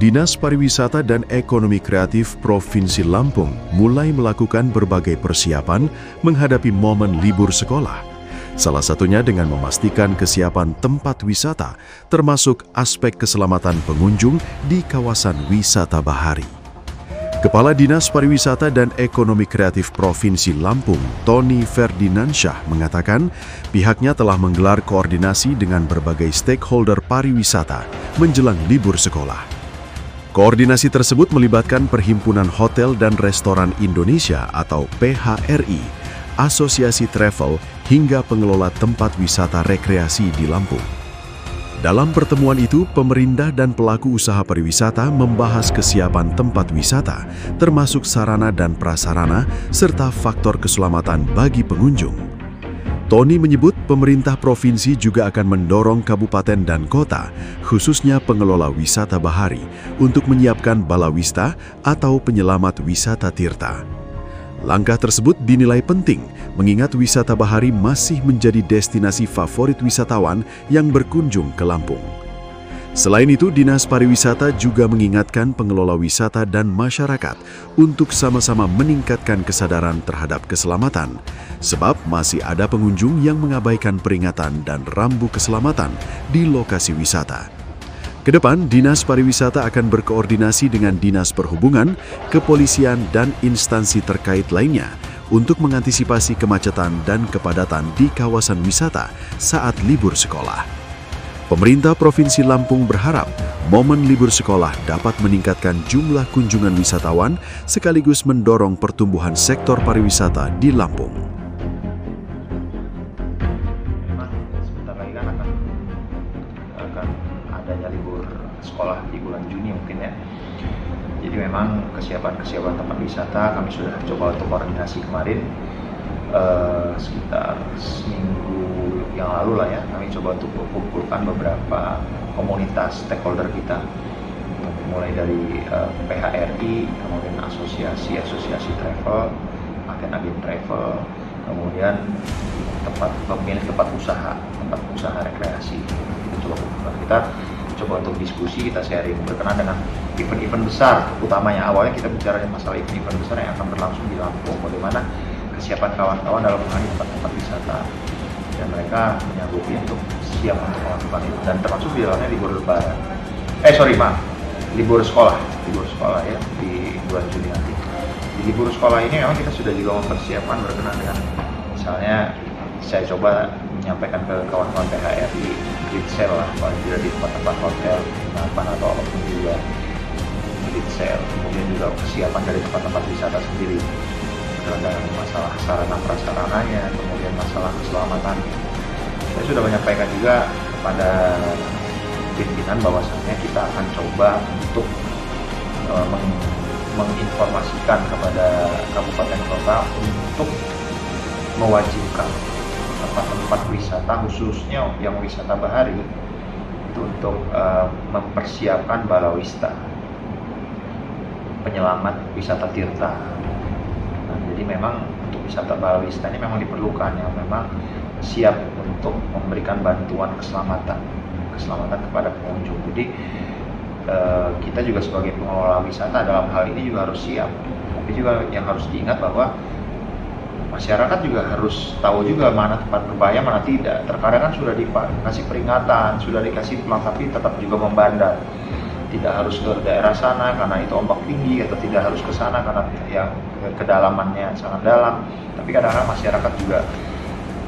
Dinas Pariwisata dan Ekonomi Kreatif Provinsi Lampung mulai melakukan berbagai persiapan menghadapi momen libur sekolah. Salah satunya dengan memastikan kesiapan tempat wisata, termasuk aspek keselamatan pengunjung di kawasan wisata bahari. Kepala Dinas Pariwisata dan Ekonomi Kreatif Provinsi Lampung, Tony Ferdinansyah, mengatakan pihaknya telah menggelar koordinasi dengan berbagai stakeholder pariwisata menjelang libur sekolah. Koordinasi tersebut melibatkan Perhimpunan Hotel dan Restoran Indonesia atau PHRI, Asosiasi Travel, hingga pengelola tempat wisata rekreasi di Lampung. Dalam pertemuan itu, pemerintah dan pelaku usaha pariwisata membahas kesiapan tempat wisata, termasuk sarana dan prasarana, serta faktor keselamatan bagi pengunjung. Tony menyebut pemerintah provinsi juga akan mendorong kabupaten dan kota, khususnya pengelola wisata bahari, untuk menyiapkan balawista atau penyelamat wisata tirta. Langkah tersebut dinilai penting, mengingat wisata bahari masih menjadi destinasi favorit wisatawan yang berkunjung ke Lampung. Selain itu, Dinas Pariwisata juga mengingatkan pengelola wisata dan masyarakat untuk sama-sama meningkatkan kesadaran terhadap keselamatan, sebab masih ada pengunjung yang mengabaikan peringatan dan rambu keselamatan di lokasi wisata. Kedepan, Dinas Pariwisata akan berkoordinasi dengan Dinas Perhubungan, Kepolisian, dan instansi terkait lainnya untuk mengantisipasi kemacetan dan kepadatan di kawasan wisata saat libur sekolah. Pemerintah Provinsi Lampung berharap momen libur sekolah dapat meningkatkan jumlah kunjungan wisatawan sekaligus mendorong pertumbuhan sektor pariwisata di Lampung. Memang sebentar lagi kan akan adanya libur sekolah di bulan Juni mungkin ya. Jadi memang kesiapan tempat wisata kami sudah coba untuk koordinasi kemarin. Sekitar seminggu yang lalu lah ya, kami coba untuk mengumpulkan beberapa komunitas stakeholder kita, mulai dari PHRI, kemudian asosiasi travel, agen-agen travel, kemudian pemilik tempat usaha rekreasi. Kita coba untuk diskusi, kita sharing berkenaan dengan event-event besar, utamanya awalnya kita bicara masalah event besar yang akan berlangsung di Lampung, bagaimana kesiapan kawan-kawan dalam mengenai tempat-tempat wisata, dan mereka menyanggupi untuk siap untuk melakukan itu, dan termasuk di dalamnya libur lebaran. Libur sekolah ya di bulan Juni nanti. Di libur sekolah ini memang kita sudah juga mempersiapkan berkenaan dengan, misalnya saya coba menyampaikan ke kawan-kawan PHRI grid sale lah, paling tidak di tempat-tempat hotel, penginapan atau apapun juga grid sale, kemudian juga kesiapan dari tempat-tempat wisata sendiri. Dan masalah sarana prasarananya, kemudian masalah keselamatan. Saya sudah menyampaikan juga kepada pimpinan bahwasannya kita akan coba untuk menginformasikan kepada kabupaten kota untuk mewajibkan tempat-tempat wisata, khususnya yang wisata bahari, itu untuk mempersiapkan balawista, penyelamat wisata tirta. Jadi memang untuk wisata balawista ini memang diperlukan yang memang siap untuk memberikan bantuan keselamatan kepada pengunjung. Jadi kita juga sebagai pengelola wisata dalam hal ini juga harus siap. Tapi juga yang harus diingat bahwa masyarakat juga harus tahu juga mana tempat berbahaya, mana tidak. Terkadang kan sudah dikasih peringatan, sudah dikasih pelang, tapi tetap juga membandel. Tidak harus ke daerah sana karena itu ombak tinggi, atau tidak harus ke sana karena yang kedalamannya sangat dalam. Tapi kadang-kadang masyarakat juga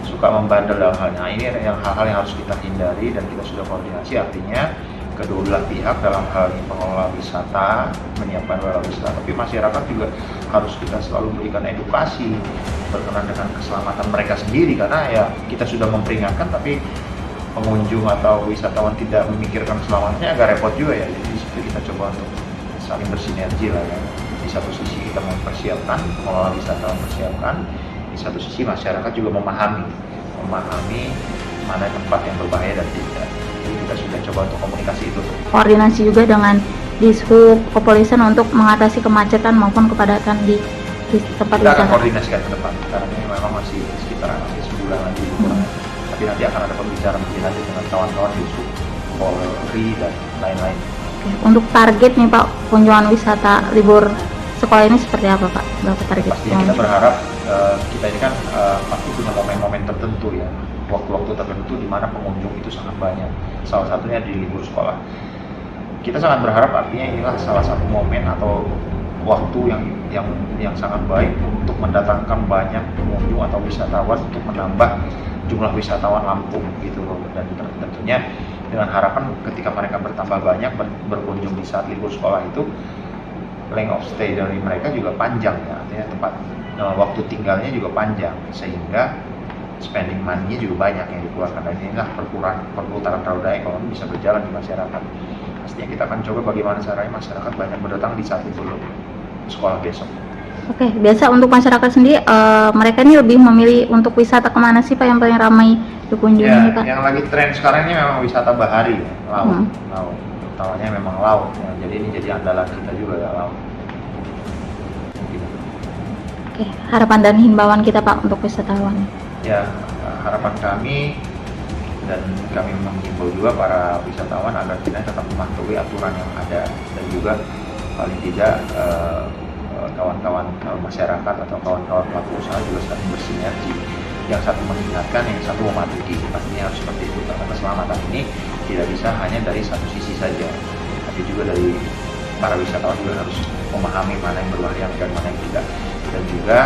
suka membandel dalam halnya. Nah, ini yang hal-hal yang harus kita hindari, dan kita sudah koordinasi, artinya kedua belah pihak dalam hal ini pengelola wisata menyiapkan balawista, tapi masyarakat juga harus kita selalu berikan edukasi berkenaan dengan keselamatan mereka sendiri, karena ya kita sudah memperingatkan tapi pengunjung atau wisatawan tidak memikirkan keselamatannya, agak repot juga ya. Jadi di situ kita coba untuk saling bersinergi lah ya. Di satu sisi kita mempersiapkan, pengelola wisata mempersiapkan, di satu sisi masyarakat juga memahami mana tempat yang berbahaya dan tidak. Jadi kita sudah coba untuk komunikasi itu. Koordinasi juga dengan Dishub, Kepolisian untuk mengatasi kemacetan maupun kepadatan di tempat kita wisata. akan koordinasikan ke depan, karena ini memang masih sekitar sebulan lagi. Tapi nanti akan ada pembicaraan lebih lanjut dengan kawan-kawan Dishub, Polri, dan lain-lain. Untuk target nih Pak, kunjungan wisata libur sekolah ini seperti apa Pak? Berapa target? Pastinya kita berharap kita ini kan pasti punya momen-momen tertentu ya, waktu-waktu tertentu di mana pengunjung itu sangat banyak. Salah satunya di libur sekolah. Kita sangat berharap artinya inilah salah satu momen atau waktu yang sangat baik untuk mendatangkan banyak pengunjung atau wisatawan untuk menambah jumlah wisatawan Lampung gitu loh. Dan tentunya dengan harapan ketika mereka bertambah banyak berkunjung di saat libur sekolah itu, length of stay dari mereka juga panjang ya, artinya tempat waktu tinggalnya juga panjang, sehingga spending money-nya juga banyak yang dikeluarkan. Dan inilah perputaran roda ekonomi bisa berjalan di masyarakat. Pastinya kita akan coba bagaimana caranya masyarakat banyak berdatang di saat libur sekolah besok. Oke, biasa untuk masyarakat sendiri mereka ini lebih memilih untuk wisata kemana sih Pak yang paling ramai dikunjungi Pak? Yang lagi tren sekarang ini memang wisata bahari, laut. Utamanya memang laut. Ya. Jadi ini jadi andalan kita juga ya, laut. Oke, harapan dan himbauan kita Pak untuk wisatawan. Ya, harapan kami dan kami menghimbau juga para wisatawan agar kita tetap mematuhi aturan yang ada, dan juga paling tidak kawan-kawan masyarakat atau kawan-kawan pelaku usaha juga saling bersinergi. Yang satu mengingatkan, yang satu mematuhi. Pastinya harus seperti itu, karena keselamatan ini tidak bisa hanya dari satu sisi saja, tapi juga dari para wisatawan juga harus memahami mana yang berbahaya dan mana yang tidak. Dan juga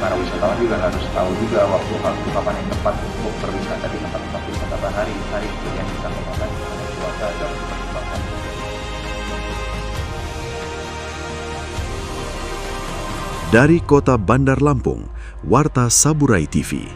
para wisatawan juga harus tahu juga waktu kapan yang tepat untuk berwisata di tempat-tempat wisata bahari yang bisa memakan cuaca dan perkembangan. Dari Kota Bandar Lampung, Warta Saburai TV.